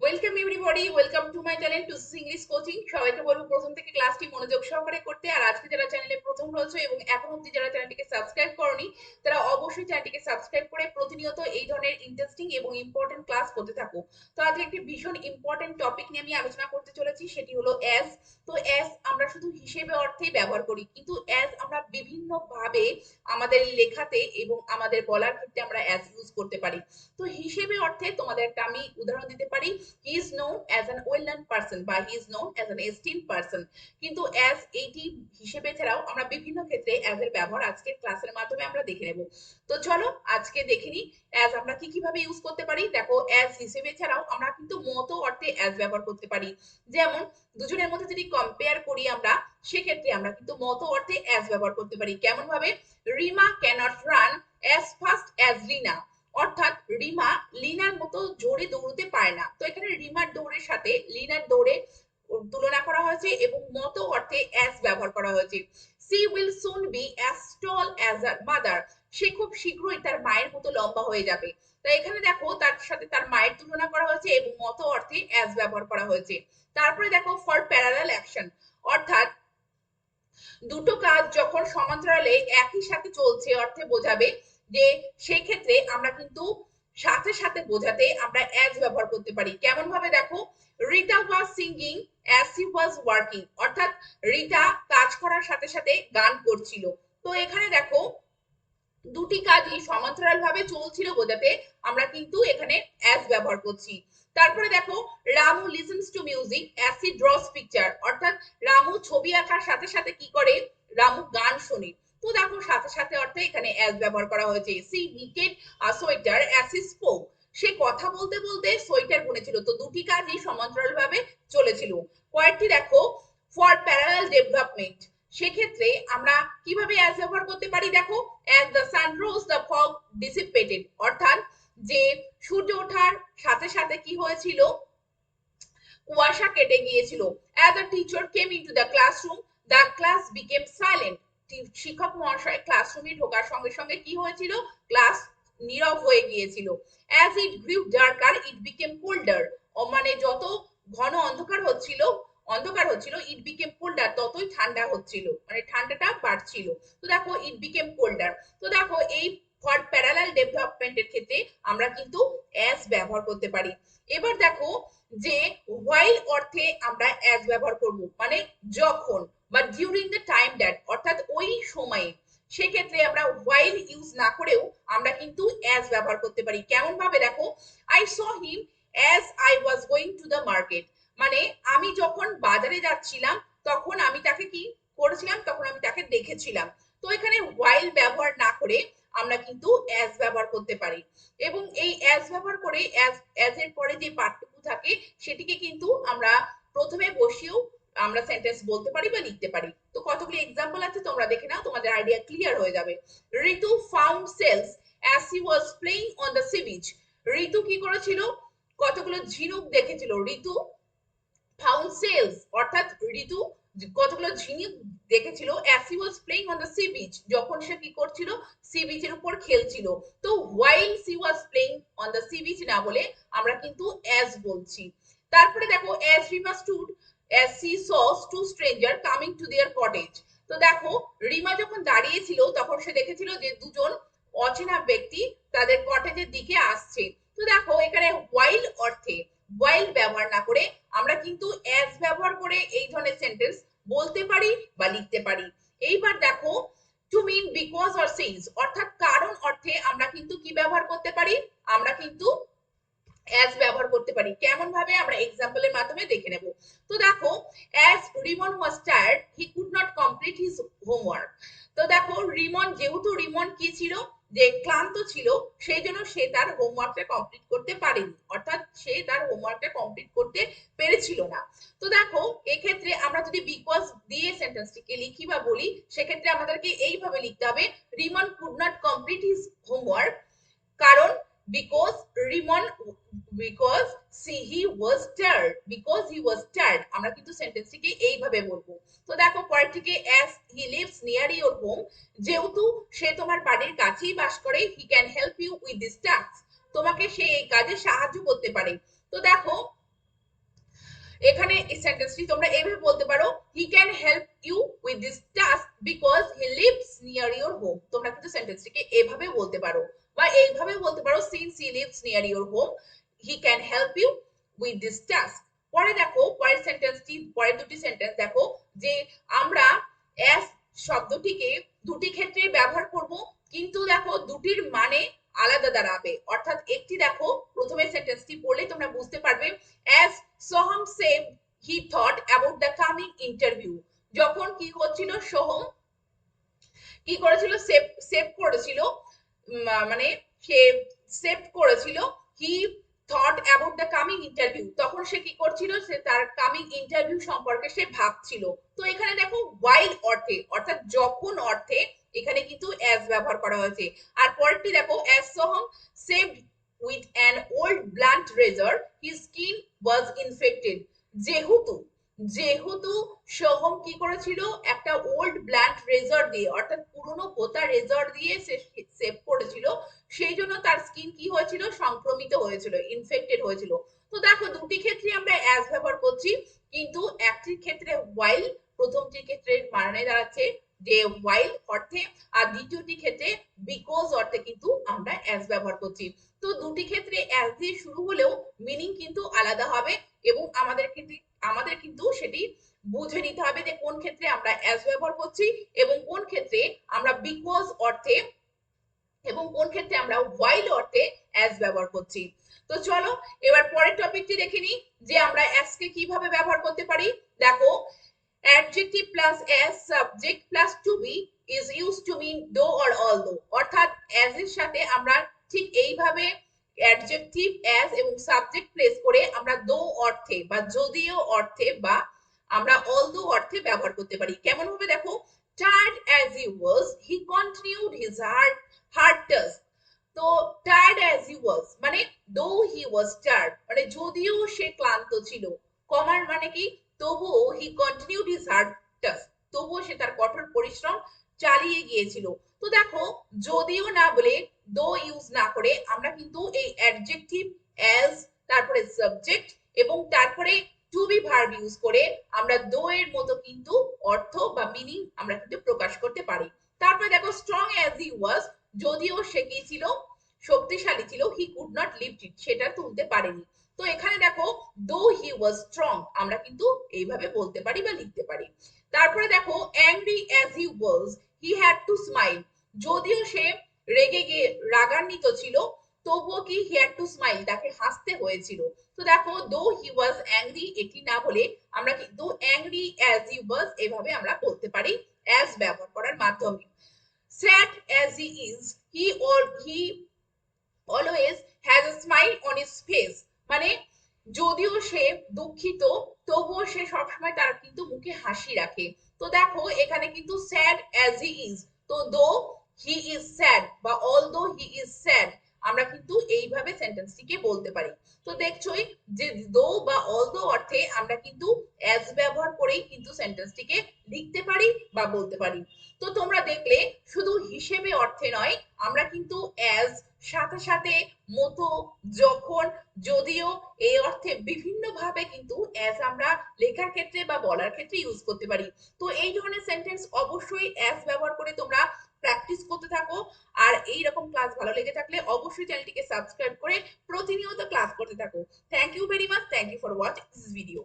Welcome everybody, welcome to my channel Tusi English coaching. সবাইকে বলবো প্রথম থেকে ক্লাসটি মনোযোগ সহকারে করতে। আর আজকে যারা চ্যানেলে প্রথম রয়েছে এবং এখন অবধি যারা চ্যানেলটিকে সাবস্ক্রাইব করনি, তারা অবশ্যই চ্যানেলটিকে সাবস্ক্রাইব করে প্রতিনিয়ত এই ধরনের ইন্টারেস্টিং এবং ইম্পর্টেন্ট ক্লাস করতে থাকো। তো আজকে একটি ভীষণ ইম্পর্টেন্ট টপিক নিয়ে আমি আলোচনা করতে চলেছি, সেটি হলো অ্যাজ। তো অ্যাজ আমরা শুধু হিসেবে অর্থেই ব্যবহার করি, কিন্তু অ্যাজ আমরা বিভিন্ন ভাবে আমাদের লেখাতে এবং আমাদের বলার ক্ষেত্রে আমরা অ্যাজ ইউজ করতে পারি। তো হিসেবে অর্থে তোমাদের একটা আমি উদাহরণ দিতে পারি, he is known as an well নার্ন পারসন বা he is known as an esteem person. কিন্তু অ্যাজ এইটি হিসেবে ছাড়াও আমরা বিভিন্ন ক্ষেত্রে অ্যাজ এর ব্যবহার আজকে ক্লাসের মাধ্যমে আমরা দেখে নেব। তো চলো আজকে দেখে নিই অ্যাজ আমরা কি কিভাবে ইউজ করতে পারি। দেখো, অ্যাজ হিসেবে ছাড়াও আমরা কিন্তু মতো অর্থে অ্যাজ ব্যবহার করতে পারি। যেমন দুজনের মধ্যে যদি কম্পেয়ার করি আমরা, সেক্ষেত্রে আমরা কিন্তু মতো অর্থে অ্যাজ ব্যবহার করতে পারি। কেমন ভাবে? Rima cannot run as fast as Rina. অর্থাৎ রিমা লিনার মতো জোরে দৌড়তে পারে না। তো এখানে রিমার দৌড়ের সাথে লিনার দৌড়ে তুলনা করা হয়েছে এবং মতো অর্থে অ্যাজ ব্যবহার করা হয়েছে। She will soon be as tall as her mother. সে খুব শীঘ্রই তার মায়ের মতো লম্বা হয়ে যাবে। তাই এখানে দেখো তার সাথে তার মায়ের তুলনা করা হয়েছে এবং মতো অর্থে অ্যাজ ব্যবহার করা হয়েছে। তারপরে দেখো ফর প্যারালাল অ্যাকশন, অর্থাৎ দুটো কাজ যখন সমান্তরালে একই সাথে চলছে অর্থে বোঝাবে যে, সেই ক্ষেত্রে আমরা কিন্তু সাথে সাথে বোঝাতে আমরা অ্যাজ ব্যবহার করতে পারি। কেমন ভাবে? দেখো, রিতা ওয়াজ singing as she was working. অর্থাৎ রিতা কাজ করার সাথে সাথে গান করছিল। তো এখানে দেখো দুটি কাজই সমান্তরাল ভাবে চলছিল বোঝাতে আমরা কিন্তু এখানে অ্যাজ ব্যবহার করছি। তারপরে দেখো, Ramu listens to music as he draws picture. অর্থাৎ রামু ছবি আঁকার সাথে সাথে কি করে? রামু গান শোনে। তো দেখো সাথে সাথে অর্থে এখানে অ্যাজ ব্যবহার করা হয়েছে। She knitted a sweater as he spoke. সে কথা বলতে বলতে সোয়েটার বুনেছিল। তো দুটি কাজই সমান্তরাল ভাবে চলেছিল। কয়েকটি দেখো, ফর প্যারালাল ডেভেলপমেন্ট, সেক্ষেত্রে আমরা কিভাবে অ্যাজ ব্যবহার করতে পারি? দেখো, as the sun rose the fog dissipated। অর্থাৎ যে সূর্য ওঠার সাথে সাথে কি হয়েছিল? কুয়াশা কেটে গিয়েছিল। as the teacher came into the classroom the class became silent। শিক্ষক মহাশয় ক্লাসরুমে ঢোকার সঙ্গে সঙ্গে কি হয়েছিল? ক্লাস নীরব হয়ে গিয়েছিল। as it grew darker it became colder। মানে যত ঘন অন্ধকার হচ্ছিল ইট বিকেম কোল্ডার, ততই ঠান্ডা হচ্ছিল, মানে ঠান্ডাটা বাড়ছিল। তো দেখো ইট বিকেম কোল্ডার। তো দেখো এই ফর প্যারালাল ডেভেলপমেন্টের ক্ষেত্রে আমরা কিন্তু অ্যাজ ব্যবহার করতে পারি। এবার দেখো যে হোয়াইল অর্থে আমরা অ্যাজ ব্যবহার করব, মানে যখন বা ডিউরিং দ্য টাইম দ্যাট, অর্থাৎ ওই সময়ে। সেক্ষেত্রে আমরা হোয়াইল ইউজ না করেও আমরা কিন্তু অ্যাজ ব্যবহার করতে পারি। কেমন ভাবে? দেখো, I saw him as I was going to the market. মানে আমি যখন বাজারে যাচ্ছিলাম তখন আমি তাকে কি করেছিলাম? তখন আমি তাকে দেখেছিলাম। তো এখানে হোয়াইল ব্যবহার না করে আমরা কিন্তু অ্যাজ ব্যবহার করতে পারি। এবং এই অ্যাজ ব্যবহার করে অ্যাজ এর পরে যে পার্টটুকু থাকে সেটিকে কিন্তু আমরা প্রথমে বসিয়েও আমরা সেন্টেন্স বলতে পারি বা লিখতে পারি। তো কতগুলি এক্সাম্পল আছে, তোমরা দেখে নাও, তোমাদের আইডিয়া ক্লিয়ার হয়ে যাবে। Ritu found shells as he was playing on the sea beach. Ritu কি করেছিল? কতগুলো ঝিনুক দেখেছিল। ঋতু ফাউন্ড সেলস, অর্থাৎ ঋতু কতগুলো ঝিনুক দেখেছিল as he was playing on the sea beach, যখন সে কি করছিল? সি বিচের উপর খেলছিল। তো while she was playing on the sea beach না বলে আমরা কিন্তু অ্যাজ বলছি। তারপরে দেখো, as Rima stood as she saw two stranger coming to their cottage. তো দেখো রিমা যখন দাঁড়িয়েছিল তখন সে দেখেছিল যে দুজন অচেনা ব্যক্তি তাদের কটেজের দিকে আসছে। তো দেখো এখানে হোয়াইল অর্থে হোয়াইল ব্যবহার না করে আমরা কিন্তু অ্যাজ ব্যবহার করে এই ধরনের সেন্টেন্স বলতে পারি বা লিখতে পারি। এইবার দেখো, to mean because or since, অর্থাৎ কারণ অর্থে আমরা কিন্তু কি ব্যবহার করতে পারি? আমরা কিন্তু অ্যাজ ব্যবহার করতে পারি। কেমন ভাবে? আমরা এক্সাম্পলের মাধ্যমে দেখে নেব। তো দেখো, as Rimon was tired he could not complete his homework. তো দেখো রিমন, যেহেতু রিমন কি ছিল? যে ক্লান্ত ছিল, সেই জন্য সে তার হোমওয়ার্কটা কমপ্লিট করতে পারেনি, অর্থাৎ সে তার হোমওয়ার্কটা কমপ্লিট করতে পেরেছিল না। তো দেখো এক্ষেত্রে আমরা যদি বিকজ দিয়ে সেন্টেন্সটিকে লিখি বা বলি, সেক্ষেত্রে আমাদেরকে এইভাবে লিখতে হবে, Rimon could not complete his homework কারণ because Rimon because he was tired, because he was tired. আমরা কিন্তু সেন্টেন্সটিকে এইভাবে বলবো। তো দেখো পরেরটিকে, as he lives near your home, যেহেতু সে তোমার বাড়ির কাছেই বাস করে, he can help you with this task. তোমাকে সে এই কাজে সাহায্য করতে পারে। তো দেখো এখানে এই সেন্টেন্সটি তোমরা এভাবে বলতে পারো, he can help you with this task because he lives near your home. তোমরা কিন্তু সেন্টেন্সটিকে এভাবে বলতে পারো বা এইভাবে বলতে পারো, since he lives near your home he can help you with this task. পরে দেখো পরের সেন্টেন্সটি, পরের দুটি সেন্টেন্স দেখো যে আমরা অ্যাজ শব্দটিকে দুটি ক্ষেত্রে ব্যবহার করব, কিন্তু দেখো দুটির মানে আলাদা দাঁড়াবে। অর্থাৎ একটি দেখো প্রথমে সেন্টেন্সটি পড়লে তোমরা বুঝতে পারবে, as Soham save he thought about the coming interview. যখন কি হচ্ছিল, সোহম কি করেছিল, সেভ সেভ করেছিল, মানে সে সেভ করেছিল, he thought about the coming interview, তখন সে কি করছিল, সে তার কামিং ইন্টারভিউ সম্পর্কে সে ভাবছিল। তো এখানে দেখো ওয়াইল অর্থে অর্থাৎ যখন অর্থে এখানে কিন্তু অ্যাজ ব্যবহার করা হয়েছে। আর পরেরটি দেখো, as Soham shaved with an old blunt razor his skin was infected. যেহেতু যেহেতু সোহম কি করেছিল, একটা ওল্ড ব্লান্ট রেজার দিয়ে অর্থাৎ পুরনো পোতা রেজার দিয়ে সে সেভ করেছিল, সেই জন্য তার স্কিন কি হয়েছিল, সংক্রমিত হয়েছিল, ইনফেক্টেড হয়েছিল। তো দেখো দুটি ক্ষেত্রে আমরা অ্যাজ ব্যবহার করছি, কিন্তু একটির ক্ষেত্রে ওয়াইল, প্রথমটির ক্ষেত্রে মানে দাঁড়াচ্ছে যে ওয়াইল অর্থে, আর দ্বিতীয়টি ক্ষেত্রে বিকজ অর্থে কিন্তু আমরা অ্যাজ ব্যবহার করছি। তো দুটি ক্ষেত্রে অ্যাজ দিয়ে শুরু হলেও মিনিং কিন্তু আলাদা হবে, এবং আমাদের কিন্তু সেটি বুঝে নিতে হবে যে কোন ক্ষেত্রে আমরা অ্যাজ ব্যবহার করছি এবং কোন ক্ষেত্রে আমরা বিকজ অর্থে এবং কোন ক্ষেত্রে আমরা while অর্থে as ব্যবহার করছি। তো চলো এবার পরের টপিকটি দেখে নিই যে আমরা as কে কিভাবে ব্যবহার করতে পারি। দেখো, adjective plus as subject plus to be is used to mean though or although। অর্থাৎ as এর সাথে আমরা ঠিক এইভাবে adjective as এবং subject প্লেস করে আমরা though অর্থে বা যদিও অর্থে বা আমরা although অর্থে ব্যবহার করতে পারি। কেমন ভাবে দেখো, tired as he was he continued his hard task। তো tired as he was মানে though he was tired মানে যদিও সে ক্লান্ত ছিল, কমার মানে কি, তবুও he continued his hard task, তবুও সে তার কঠোর পরিশ্রম চালিয়ে গিয়েছিল। তো দেখো যদিও না বলে দো ইউজ না করে আমরা কিন্তু এই অ্যাডজেক্টিভ অ্যাজ, তারপরে সাবজেক্ট এবং তারপরে টু বি ভার্ব ইউজ করে আমরা দো এর মতো কিন্তু অর্থ বা মিনিং আমরা কিন্তু প্রকাশ করতে পারি। তারপরে দেখো স্ট্রং অ্যাজ হি ওয়াজ, যদিও সে কি ছিল, শক্তিশালী ছিল, হি কুড নট লিফট ইট, সেটা তুলতে পারেনি। তো এখানে দেখো দো হি ওয়াজ স্ট্রং আমরা কিন্তু এইভাবে বলতে পারি বা লিখতে পারি। তারপরে দেখো angry as he was he had to smile, যদিও সে রেগে গিয়ে রাগান্বিত ছিল, তবুও কি হি হ্যাড টু স্মাইল, তাকে হাসতে হয়েছিল। তো দেখো দো হি ওয়াজ অ্যাংরি এটি না বলে আমরা কিন্তু অ্যাংরি অ্যাজ হি ওয়াজ এভাবে আমরা বলতে পারি অ্যাজ ব্যবহার করার মাধ্যমে। Sad as he is he always has a smile on his face, মানে যদিও সে দুঃখিত তবুও সে সবসময় তার কিন্তু মুখে হাসি রাখে। তো দেখো এখানে কিন্তু স্যাড অ্যাজ হি ইজ, তো দো হি ইজ স্যাড বা অলদো হি ইজ স্যাড আমরা কিন্তু এইভাবে সেন্টেন্সটিকে বলতে পারি। তো দেখছোই যে দো বা অলদো অর্থে আমরা কিন্তু অ্যাজ ব্যবহার করেই কিন্তু সেন্টেন্সটিকে লিখতে পারি বা বলতে পারি। তো তোমরা দেখলে শুধু হিসেবে অর্থে নয়, আমরা কিন্তু অ্যাজ সাথে সাথে মতো, যখন, যদিও এই অর্থে বিভিন্ন ভাবে কিন্তু অ্যাজ আমরা লেখার ক্ষেত্রে বা বলার ক্ষেত্রে ইউজ করতে পারি। তো এই ধরনের সেন্টেন্স অবশ্যই অ্যাজ ব্যবহার করে তোমরা প্র্যাকটিস করতে থাকো। আর এই রকম ক্লাস ভালো লেগে থাকলে অবশ্যই চ্যানেলটিকে সাবস্ক্রাইব করে প্রতিনিয়ত ক্লাস করতে থাকো। Thank you very much, thank you for watching this video.